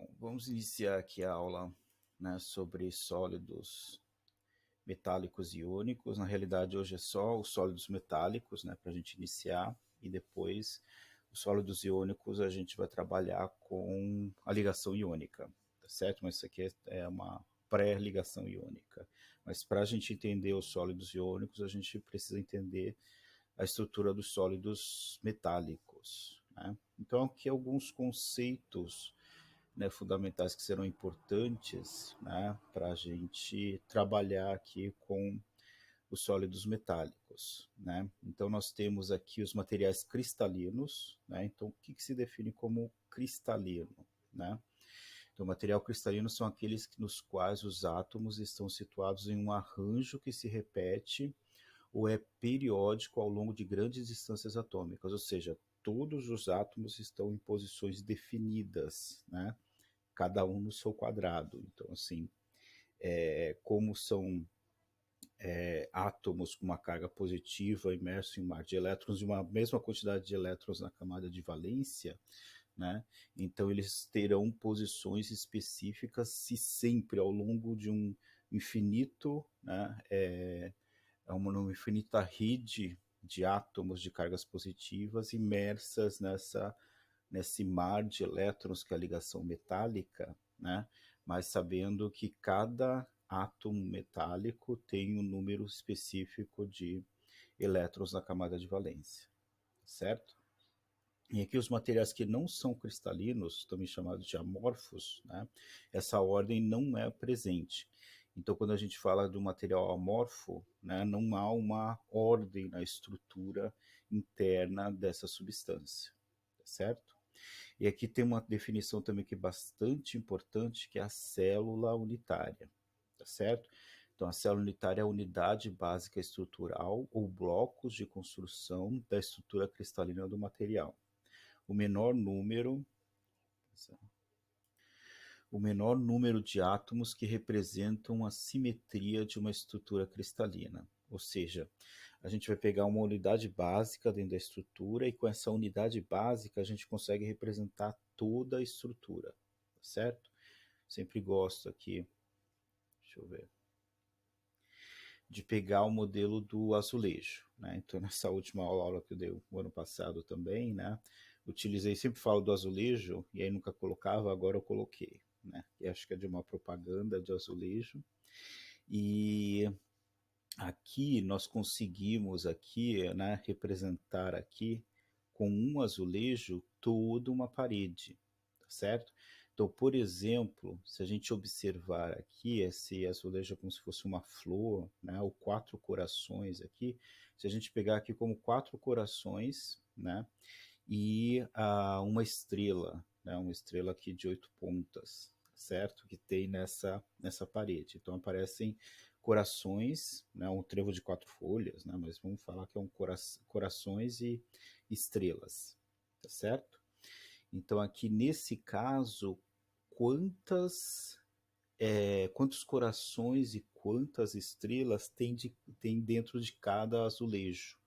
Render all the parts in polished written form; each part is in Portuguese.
Bom, vamos iniciar aqui a aula, né, sobre sólidos metálicos e iônicos. Na realidade, hoje é só os sólidos metálicos, né, para a gente iniciar, e depois os sólidos iônicos a gente vai trabalhar com a ligação iônica, tá certo? Mas isso aqui é uma pré-ligação iônica. Mas para a gente entender os sólidos iônicos, a gente precisa entender a estrutura dos sólidos metálicos, né? Então, aqui alguns conceitos, né, fundamentais que serão importantes, né, para a gente trabalhar aqui com os sólidos metálicos, né? Então nós temos aqui os materiais cristalinos, né? Então o que se define como cristalino, né? Então, o material cristalino são aqueles nos quais os átomos estão situados em um arranjo que se repete ou é periódico ao longo de grandes distâncias atômicas, ou seja, todos os átomos estão em posições definidas, né? Cada um no seu quadrado. Então, assim, como são átomos com uma carga positiva imersos em um mar de elétrons e uma mesma quantidade de elétrons na camada de valência, né? Então eles terão posições específicas se sempre ao longo de um infinito, né, uma infinita rede de átomos de cargas positivas imersas nesse mar de elétrons que é a ligação metálica, né? Mas sabendo que cada átomo metálico tem um número específico de elétrons na camada de valência, certo? E aqui os materiais que não são cristalinos, também chamados de amorfos, né? Essa ordem não é presente. Então, quando a gente fala do material amorfo, né, não há uma ordem na estrutura interna dessa substância, certo? E aqui tem uma definição também que é bastante importante, que é a célula unitária, tá certo? Então, a célula unitária é a unidade básica estrutural ou blocos de construção da estrutura cristalina do material. O menor número, o menor número de átomos que representam a simetria de uma estrutura cristalina. Ou seja, a gente vai pegar uma unidade básica dentro da estrutura e com essa unidade básica a gente consegue representar toda a estrutura, certo? Sempre gosto aqui, deixa eu ver, de pegar o modelo do azulejo, né? Então nessa última aula que eu dei o ano passado também, né, utilizei, sempre falo do azulejo e aí nunca colocava, agora eu coloquei, né? E acho que é de uma propaganda de azulejo. E aqui nós conseguimos aqui, né, representar aqui com um azulejo toda uma parede, tá certo? Então, por exemplo, se a gente observar aqui, esse azulejo é como se fosse uma flor, né, ou quatro corações aqui, se a gente pegar aqui como quatro corações, né, e uma estrela, né, uma estrela aqui de 8 pontas, certo? Que tem nessa parede. Então aparecem corações, né, um trevo de 4 folhas, né, mas vamos falar que é corações e estrelas, tá certo? Então aqui nesse caso, quantos corações e quantas estrelas tem dentro de cada azulejo,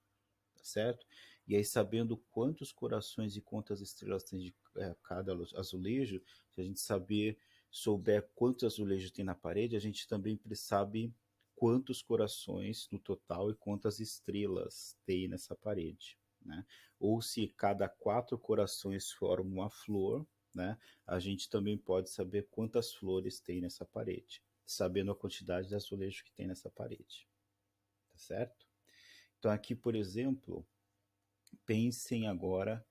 tá certo? E aí, sabendo quantos corações e quantas estrelas tem de cada azulejo, se a gente souber quantos azulejos tem na parede, a gente também sabe quantos corações no total e quantas estrelas tem nessa parede, né? Ou se cada 4 corações formam uma flor, né? A gente também pode saber quantas flores tem nessa parede, sabendo a quantidade de azulejo que tem nessa parede, tá certo? Então aqui, por exemplo, pensem agora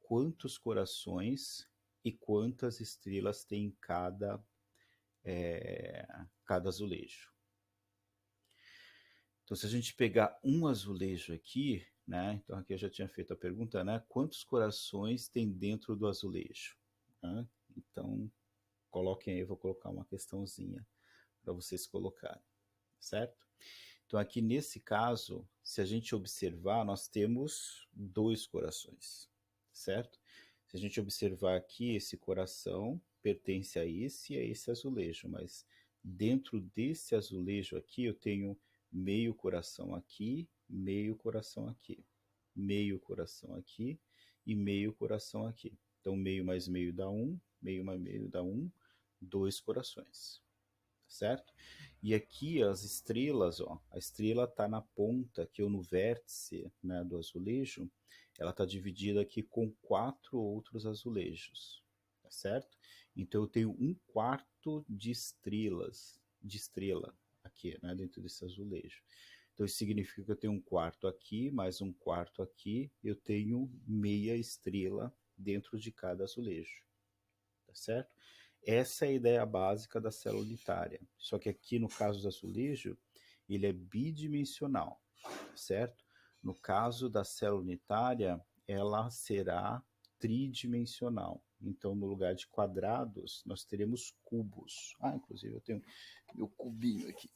quantos corações e quantas estrelas tem cada azulejo. Então, se a gente pegar um azulejo aqui, né? Então aqui eu já tinha feito a pergunta, né? Quantos corações tem dentro do azulejo? Né? Então, coloquem aí, vou colocar uma questãozinha para vocês colocarem, certo? Então aqui nesse caso, se a gente observar, nós temos 2 corações, certo? Se a gente observar aqui, esse coração pertence a esse azulejo, mas dentro desse azulejo aqui eu tenho meio coração aqui, meio coração aqui, meio coração aqui e meio coração aqui. Então, meio mais meio dá 1, meio mais meio dá 1, 2 corações, certo? E aqui as estrelas, ó, a estrela está na ponta, aqui ou no vértice, né, do azulejo, ela está dividida aqui com 4 outros azulejos, tá certo? Então eu tenho 1/4 de estrelas, de estrela aqui, né, dentro desse azulejo. Então isso significa que eu tenho 1/4 aqui, mais 1/4 aqui, eu tenho meia estrela dentro de cada azulejo, tá certo? Essa é a ideia básica da célula unitária. Só que aqui no caso do azulejo, ele é bidimensional, certo? No caso da célula unitária, ela será tridimensional. Então, no lugar de quadrados, nós teremos cubos. Ah, inclusive eu tenho meu cubinho aqui.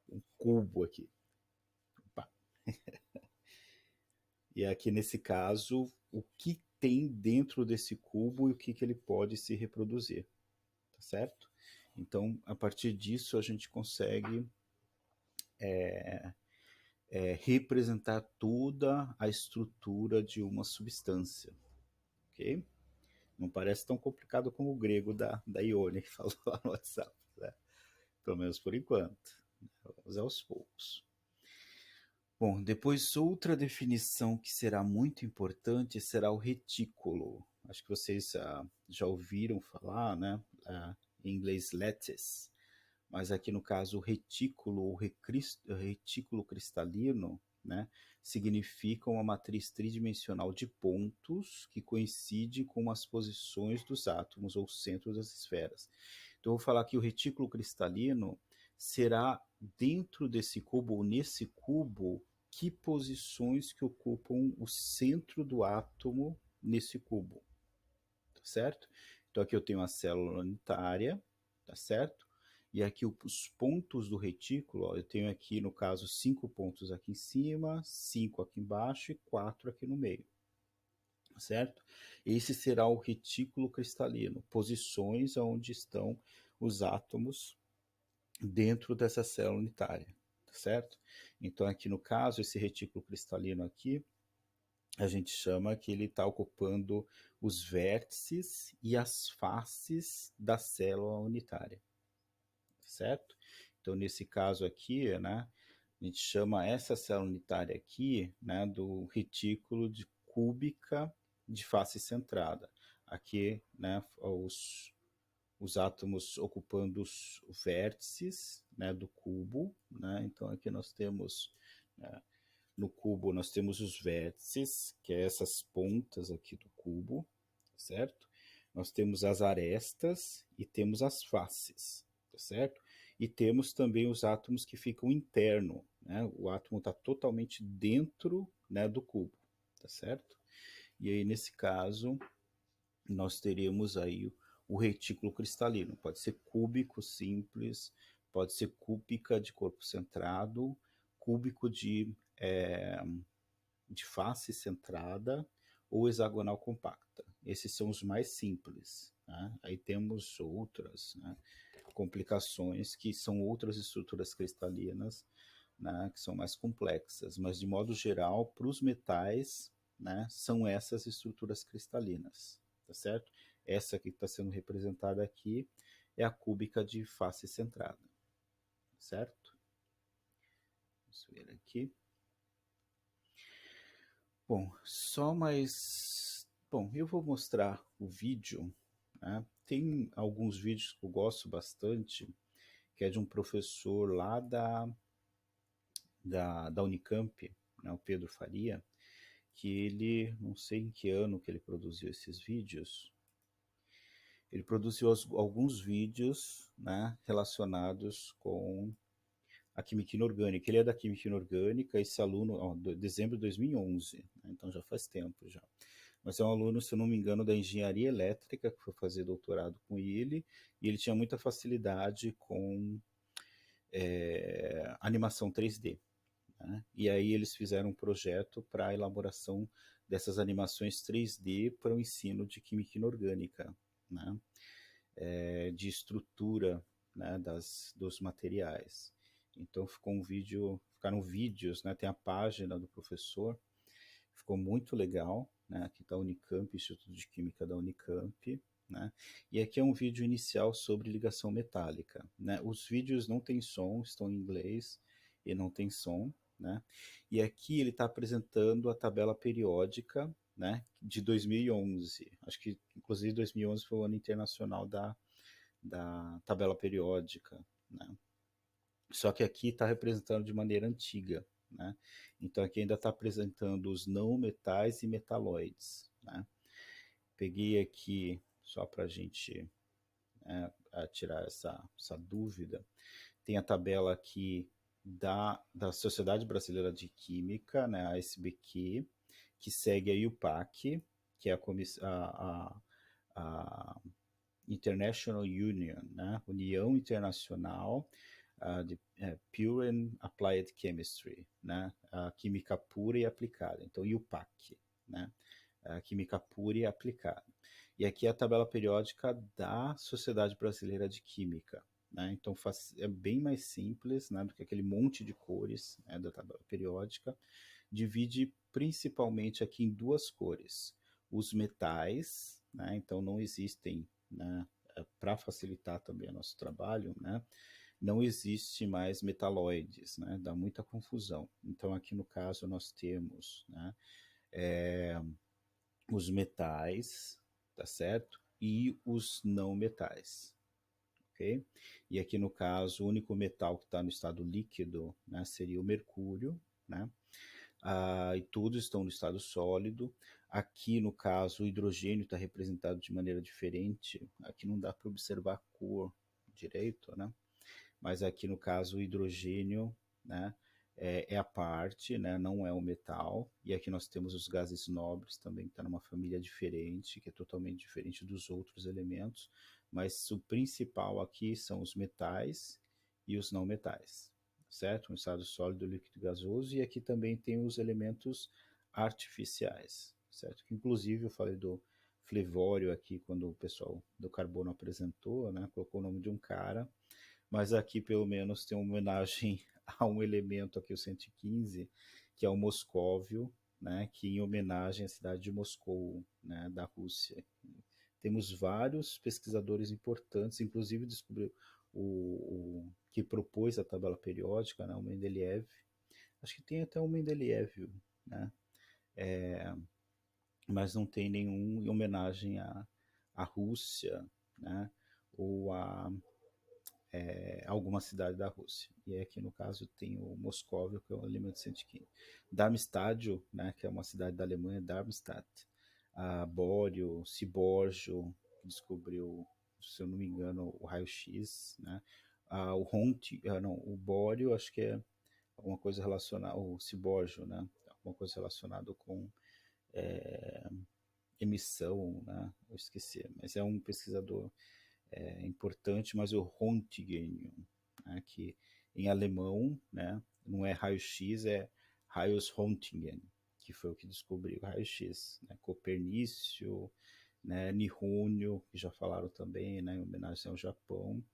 Um cubo aqui. Opa. E aqui nesse caso, o que tem dentro desse cubo e o que ele pode se reproduzir, tá certo? Então, a partir disso, a gente consegue representar toda a estrutura de uma substância, ok? Não parece tão complicado como o grego da Ione que falou lá no WhatsApp, né? Pelo menos por enquanto. Vamos aos poucos. Bom, depois outra definição que será muito importante será o retículo. Acho que vocês já ouviram falar, né? Em inglês lattice, mas aqui no caso o retículo ou retículo cristalino, né, significa uma matriz tridimensional de pontos que coincide com as posições dos átomos ou centros das esferas. Então eu vou falar que o retículo cristalino será dentro desse cubo ou nesse cubo que posições que ocupam o centro do átomo nesse cubo, tá certo? Então aqui eu tenho a célula unitária, tá certo? E aqui os pontos do retículo, ó, eu tenho aqui no caso 5 pontos aqui em cima, 5 aqui embaixo e 4 aqui no meio, certo? Esse será o retículo cristalino, posições onde estão os átomos dentro dessa célula unitária, tá certo? Então aqui no caso, esse retículo cristalino aqui, a gente chama que ele está ocupando os vértices e as faces da célula unitária, certo? Então, nesse caso aqui, né, a gente chama essa célula unitária aqui, né, do retículo de cúbica de face centrada. Aqui, né, os átomos ocupando os vértices, né, do cubo, né? Então aqui nós temos, né, no cubo nós temos os vértices, que é essas pontas aqui do cubo, certo? Nós temos as arestas e temos as faces, tá certo? E temos também os átomos que ficam interno, né? O átomo está totalmente dentro, né, do cubo, tá certo? E aí nesse caso nós teríamos aí o retículo cristalino. Pode ser cúbico simples, pode ser cúbica de corpo centrado, cúbico de face centrada ou hexagonal compacta. Esses são os mais simples. Né? Aí temos outras, né, complicações que são outras estruturas cristalinas, né, que são mais complexas, mas de modo geral, para os metais, né, são essas estruturas cristalinas, tá certo? Essa que está sendo representada aqui é a cúbica de face centrada, certo? Vamos ver aqui. Bom, só mais... Bom, eu vou mostrar o vídeo, né? Tem alguns vídeos que eu gosto bastante, que é de um professor lá da Unicamp, né, o Pedro Faria, que ele, não sei em que ano que ele produziu esses vídeos, ele produziu alguns vídeos, né, relacionados com a química inorgânica. Ele é da química inorgânica, esse aluno, ó, dezembro de 2011, né, então já faz tempo já. Mas é um aluno, se eu não me engano, da engenharia elétrica, que foi fazer doutorado com ele, e ele tinha muita facilidade com animação 3D. Né? E aí eles fizeram um projeto para a elaboração dessas animações 3D para o ensino de química inorgânica, né? De estrutura, né, dos materiais. Então ficaram vídeos, né? Tem a página do professor, ficou muito legal, né? Aqui está a Unicamp, Instituto de Química da Unicamp, né? E aqui é um vídeo inicial sobre ligação metálica, né? Os vídeos não têm som, estão em inglês e não tem som, né? E aqui ele está apresentando a tabela periódica, né, de 2011. Acho que, inclusive, 2011 foi o ano internacional da tabela periódica, né? Só que aqui está representando de maneira antiga, né? Então aqui ainda está apresentando os não metais e metalóides, né? Peguei aqui só para a gente, né, tirar essa dúvida. Tem a tabela aqui da Sociedade Brasileira de Química, né, a SBQ, que segue a IUPAC, que é a International Union, né, União Internacional de Pure and Applied Chemistry, né, a química pura e aplicada. Então, IUPAC, né, a química pura e aplicada. E aqui é a tabela periódica da Sociedade Brasileira de Química, né? Então é bem mais simples, né, do que aquele monte de cores, né, da tabela periódica. Divide principalmente aqui em duas cores: os metais, né? Então não existem, né, para facilitar também o nosso trabalho, né, não existe mais metalóides, né? Dá muita confusão. Então aqui no caso nós temos, né, os metais, tá certo? E os não metais, ok? E aqui no caso, o único metal que está no estado líquido, né, seria o mercúrio, né? E todos estão no estado sólido. Aqui no caso, o hidrogênio está representado de maneira diferente. Aqui não dá para observar a cor direito, né? Mas aqui no caso o hidrogênio, né, é a parte, né, não é o metal. E aqui nós temos os gases nobres também, que está numa família diferente, que é totalmente diferente dos outros elementos, mas o principal aqui são os metais e os não metais, certo? Um estado sólido, líquido e gasoso. E aqui também tem os elementos artificiais, certo? Inclusive eu falei do Flevório aqui quando o pessoal do carbono apresentou, né, colocou o nome de um cara, mas aqui pelo menos tem uma homenagem a um elemento aqui, o 115, que é o moscóvio, né, que em homenagem à cidade de Moscou, né, da Rússia. Temos vários pesquisadores importantes, inclusive descobriu o que propôs a tabela periódica, né, o Mendeleev. Acho que tem até um Mendeleev, né, mas não tem nenhum em homenagem à Rússia, né, ou a alguma cidade da Rússia. E aqui no caso tem o Moscóvio, que é o elemento 115. Darmstadt, né, que é uma cidade da Alemanha, Darmstadt. Bório, Ciborgio, que descobriu, se eu não me engano, o raio-x, né? O Hont, não, o Bório, acho que é alguma coisa relacionada, o Ciborgio, né? Alguma coisa relacionada com emissão, né? Eu esqueci, mas é um pesquisador importante, mas o Röntgen, né, que em alemão, né, não é raio-x, é raios Röntgen, que foi o que descobriu o raio-x. Né, Copernício, né, Nihonio, que já falaram também, né, em homenagem ao Japão,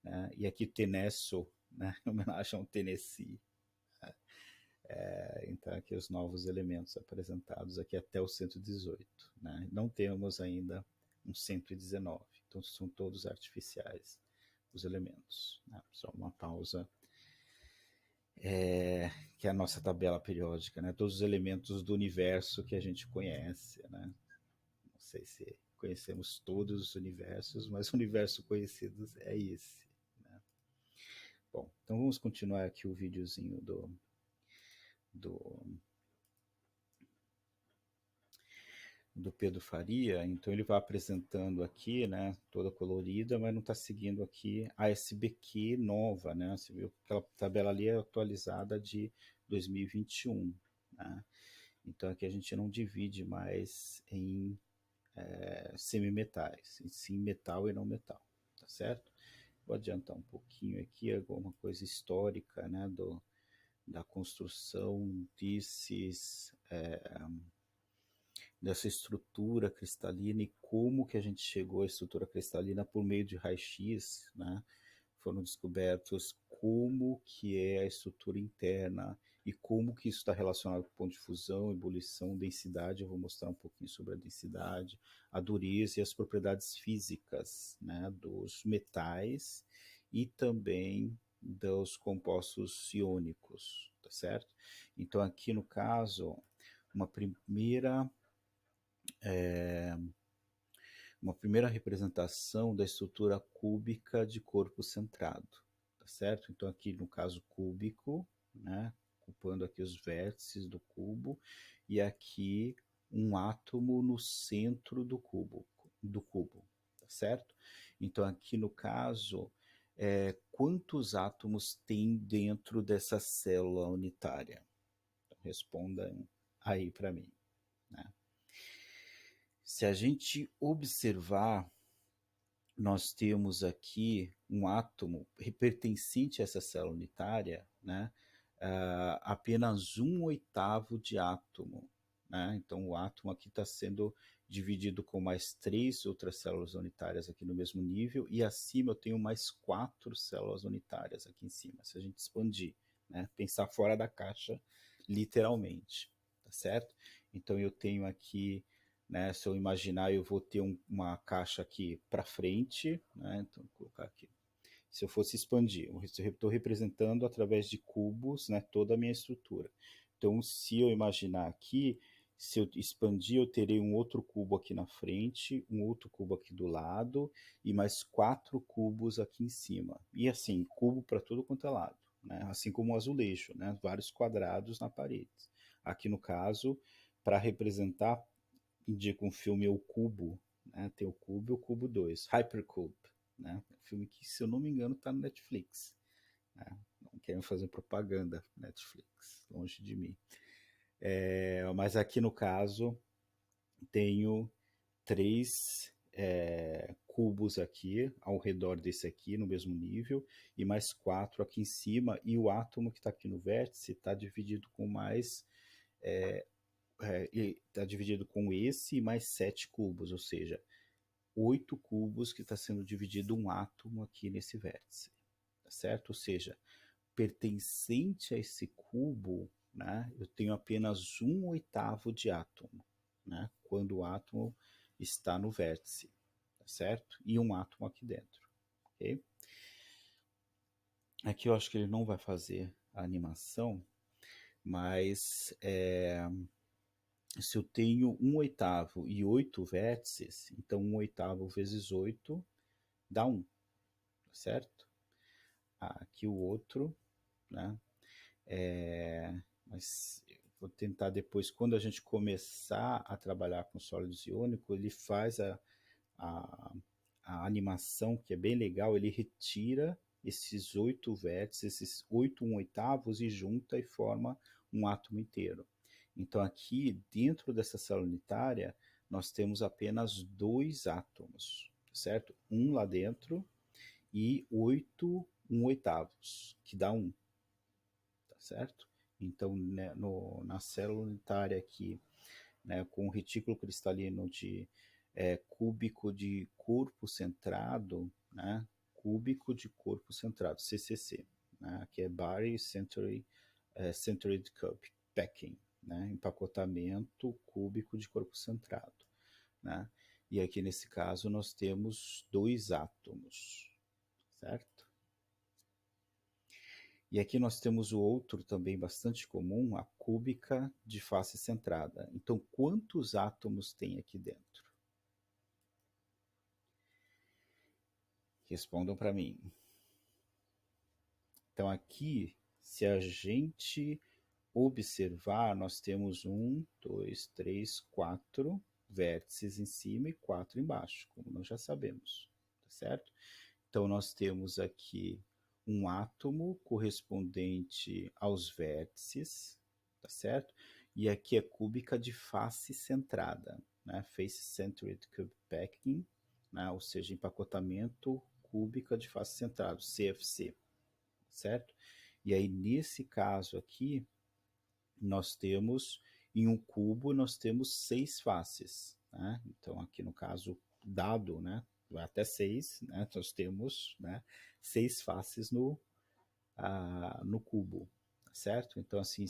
né, e aqui Tenesso, né, em homenagem ao Tennessee. Então aqui os novos elementos apresentados aqui até o 118. Né? Não temos ainda um 119, então são todos artificiais os elementos. Né? Só uma pausa, que é a nossa tabela periódica, né? Todos os elementos do universo que a gente conhece. Né? Não sei se conhecemos todos os universos, mas o universo conhecido é esse. Né? Bom, então vamos continuar aqui o videozinho do do Pedro Faria. Então ele vai apresentando aqui, né, toda colorida, mas não está seguindo aqui a SBQ nova, né? Você viu que aquela tabela ali é atualizada de 2021, né? Então aqui a gente não divide mais em semimetais, em sim metal e não metal, tá certo? Vou adiantar um pouquinho aqui, alguma coisa histórica, né, da construção dessa estrutura cristalina e como que a gente chegou à estrutura cristalina por meio de raio-x, né? Foram descobertos como que é a estrutura interna e como que isso está relacionado com o ponto de fusão, ebulição, densidade. Eu vou mostrar um pouquinho sobre a densidade, a dureza e as propriedades físicas, né, dos metais e também dos compostos iônicos, tá certo? Então aqui no caso, uma primeira uma primeira representação da estrutura cúbica de corpo centrado, tá certo? Então aqui no caso cúbico, né, ocupando aqui os vértices do cubo, e aqui um átomo no centro do cubo, tá certo? Então aqui no caso, quantos átomos tem dentro dessa célula unitária? Então, respondam aí para mim, né? Se a gente observar, nós temos aqui um átomo pertencente a essa célula unitária, né? Apenas um oitavo de átomo, né? Então o átomo aqui está sendo dividido com mais três outras células unitárias aqui no mesmo nível, e acima eu tenho mais quatro células unitárias aqui em cima, se a gente expandir, né? Pensar fora da caixa, literalmente, tá certo? Então eu tenho aqui, né, se eu imaginar, eu vou ter uma caixa aqui para frente, né, então vou colocar aqui. Se eu fosse expandir, eu estou representando através de cubos, né, toda a minha estrutura. Então, se eu imaginar aqui, se eu expandir, eu terei um outro cubo aqui na frente, um outro cubo aqui do lado e mais quatro cubos aqui em cima. E assim, cubo para tudo quanto é lado, né? Assim como um azulejo, né? Vários quadrados na parede. Aqui no caso, para representar, indica um filme O Cubo, né? Tem o Cubo e o Cubo 2, Hypercube, né? Um filme que, se eu não me engano, está no Netflix, né? Não quero fazer propaganda Netflix, longe de mim. Mas aqui no caso tenho três cubos aqui ao redor desse aqui no mesmo nível e mais quatro aqui em cima, e o átomo que está aqui no vértice está dividido com mais está dividido com esse e mais sete cubos, ou seja, oito cubos que está sendo dividido um átomo aqui nesse vértice, tá certo? Ou seja, pertencente a esse cubo, né, eu tenho apenas um oitavo de átomo, né, quando o átomo está no vértice, tá certo? E um átomo aqui dentro, ok? Aqui eu acho que ele não vai fazer a animação, mas se eu tenho um oitavo e oito vértices, então um oitavo vezes oito dá um, certo? Aqui o outro, né? Mas vou tentar depois, quando a gente começar a trabalhar com sólidos iônicos, ele faz a, a animação, que é bem legal, ele retira esses oito vértices, esses oito um oitavos, e junta e forma um átomo inteiro. Então aqui, dentro dessa célula unitária, nós temos apenas dois átomos, certo? Um lá dentro e oito um oitavos, que dá um, tá certo? Então, né, na célula unitária aqui, né, com o retículo cristalino de cúbico de corpo centrado, né, cúbico de corpo centrado, CCC, né, que é Body Centered Packing, né, empacotamento cúbico de corpo centrado, né, e aqui nesse caso nós temos dois átomos, certo? E aqui nós temos o outro também bastante comum, a cúbica de face centrada. Então, quantos átomos tem aqui dentro? Respondam para mim. Então, aqui, se a gente observar, nós temos um, dois, três, quatro vértices em cima e quatro embaixo, como nós já sabemos, tá certo? Então, nós temos aqui um átomo correspondente aos vértices, tá certo? E aqui é cúbica de face centrada, né? Face Centered Cube Packing, né? Ou seja, empacotamento cúbica de face centrada, CFC, certo? E aí, nesse caso aqui, nós temos, em um cubo, nós temos seis faces, né? Então, aqui no caso, dado, né? Vai até seis, né? Nós temos, né, seis faces no cubo, certo? Então, assim,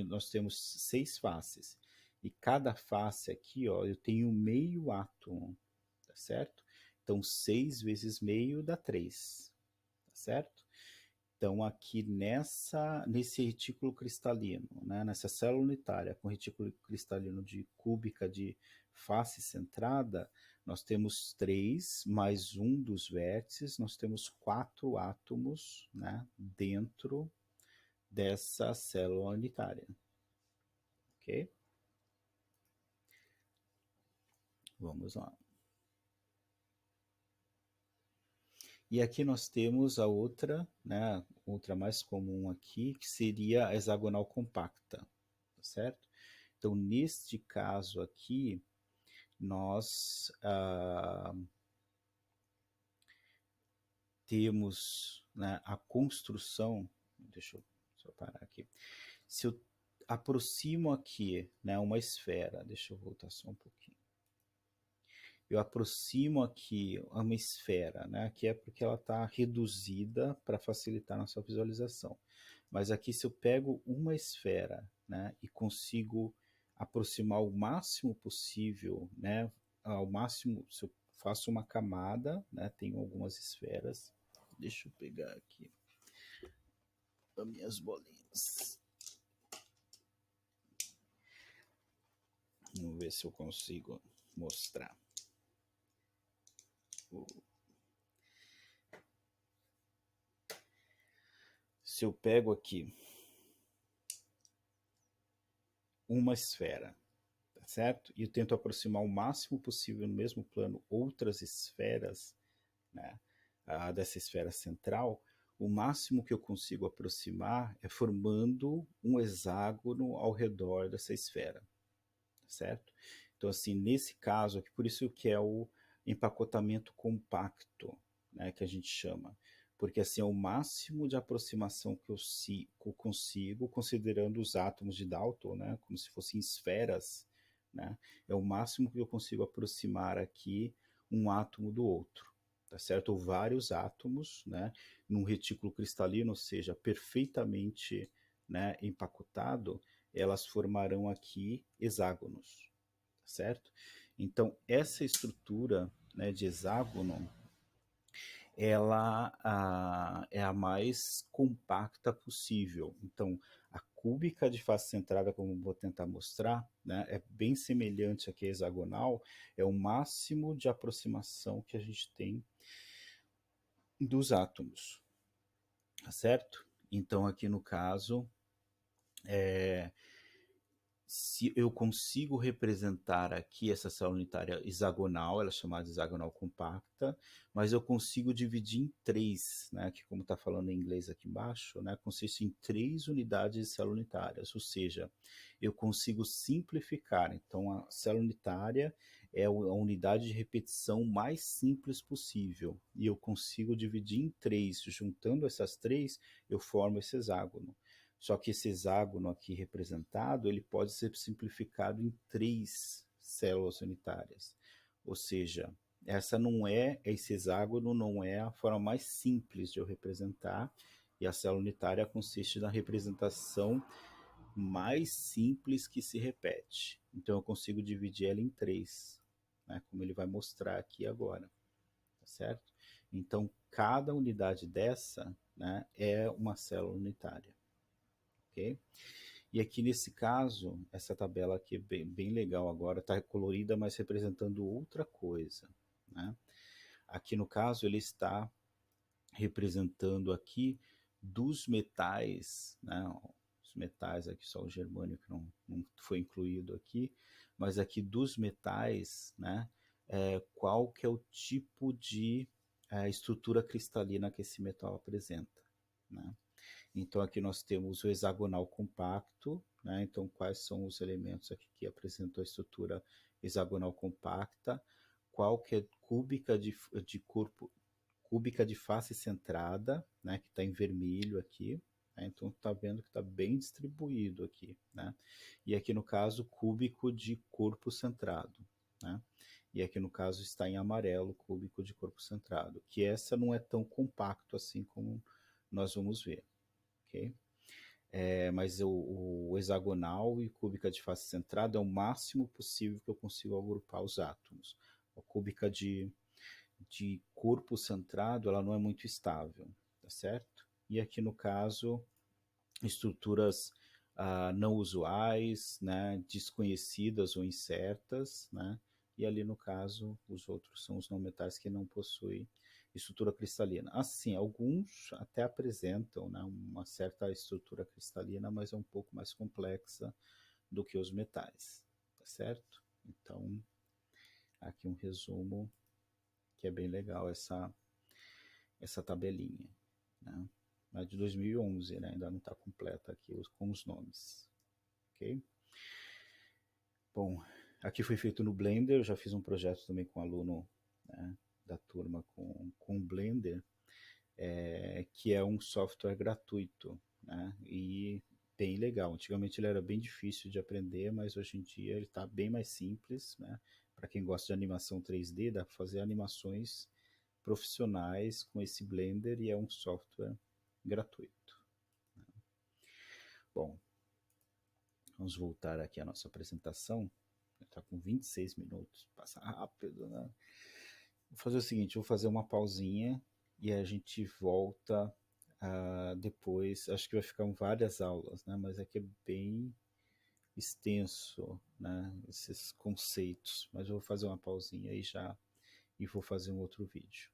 nós temos 6 faces, e cada face aqui, ó, eu tenho meio átomo, tá certo? Então, 6 vezes meio dá 3, tá certo? Então, aqui nesse retículo cristalino, né, nessa célula unitária com retículo cristalino de cúbica de face centrada, nós temos 3 mais um dos vértices, nós temos 4 átomos, né, dentro dessa célula unitária. Ok? Vamos lá. E aqui nós temos a outra, né, outra mais comum aqui, que seria a hexagonal compacta, tá certo? Então, neste caso aqui, nós temos, né, a construção. Deixa eu só parar aqui. Se eu aproximo aqui, né, uma esfera, deixa eu voltar só um pouquinho. Eu aproximo aqui uma esfera, né, que é porque ela está reduzida para facilitar a nossa visualização. Mas aqui, se eu pego uma esfera, né, e consigo aproximar o máximo possível, né, ao máximo, se eu faço uma camada, né, tenho algumas esferas. Deixa eu pegar aqui as minhas bolinhas. Vamos ver se eu consigo mostrar. Se eu pego aqui uma esfera, tá certo? E eu tento aproximar o máximo possível no mesmo plano outras esferas, né, dessa esfera central, o máximo que eu consigo aproximar é formando um hexágono ao redor dessa esfera, certo? Então, assim, nesse caso aqui, por isso que é o empacotamento compacto, né, que a gente chama, porque assim é o máximo de aproximação que eu consigo, considerando os átomos de Dalton, né, como se fossem esferas, né, é o máximo que eu consigo aproximar aqui um átomo do outro, tá certo? Ou vários átomos, né, num retículo cristalino, ou seja, perfeitamente, né, empacotado, elas formarão aqui hexágonos, certo? Então, essa estrutura, né, de hexágono, ela é a mais compacta possível. Então, a cúbica de face centrada, como vou tentar mostrar, né, é bem semelhante aqui à hexagonal, é o máximo de aproximação que a gente tem dos átomos, tá certo? Então, aqui no caso, se eu consigo representar aqui essa célula unitária hexagonal, ela é chamada de hexagonal compacta, mas eu consigo dividir em 3, né, que como está falando em inglês aqui embaixo, né, consiste em 3 unidades de célula unitárias, ou seja, eu consigo simplificar. Então, a célula unitária é a unidade de repetição mais simples possível, e eu consigo dividir em 3. Juntando essas 3, eu formo esse hexágono. Só que esse hexágono aqui representado, ele pode ser simplificado em 3 células unitárias. Ou seja, esse hexágono não é a forma mais simples de eu representar, e a célula unitária consiste na representação mais simples que se repete. Então eu consigo dividir ela em 3, né, como ele vai mostrar aqui agora, tá certo? Então cada unidade dessa, né, é uma célula unitária. Ok? E aqui nesse caso, essa tabela aqui é bem legal agora, está colorida, mas representando outra coisa, né? Aqui no caso ele está representando aqui dos metais, né? Os metais aqui, só o germânio que não foi incluído aqui, mas aqui dos metais, né? Qual que é o tipo de estrutura cristalina que esse metal apresenta, né? Então aqui nós temos o hexagonal compacto, né? Então quais são os elementos aqui que apresentam a estrutura hexagonal compacta, qual que é cúbica de face centrada, né? Que está em vermelho aqui, né? Então está vendo que está bem distribuído aqui, né? E aqui no caso cúbico de corpo centrado, né? E aqui no caso está em amarelo, cúbico de corpo centrado, que essa não é tão compacto assim como nós vamos ver. Ok? mas o hexagonal e cúbica de face centrada é o máximo possível que eu consigo agrupar os átomos. A cúbica de corpo centrado, ela não é muito estável, tá certo? E aqui no caso, estruturas não usuais, né, desconhecidas ou incertas, né, e ali no caso os outros são os não metais que não possuem estrutura cristalina. Assim, alguns até apresentam, né, uma certa estrutura cristalina, mas é um pouco mais complexa do que os metais, tá certo? Então, aqui um resumo que é bem legal essa tabelinha, né? É de 2011, né? Ainda não está completa aqui com os nomes, ok? Bom, aqui foi feito no Blender, eu já fiz um projeto também com um aluno, né, da turma com Blender, que é um software gratuito, né? E bem legal. Antigamente ele era bem difícil de aprender, mas hoje em dia ele está bem mais simples, né? Para quem gosta de animação 3D, dá para fazer animações profissionais com esse Blender e é um software gratuito. Bom, vamos voltar aqui à nossa apresentação. Está com 26 minutos, passa rápido, né? Vou fazer o seguinte, vou fazer uma pausinha e a gente volta depois. Acho que vai ficar várias aulas, né? Mas é que é bem extenso, né? Esses conceitos. Mas eu vou fazer uma pausinha aí já e vou fazer um outro vídeo.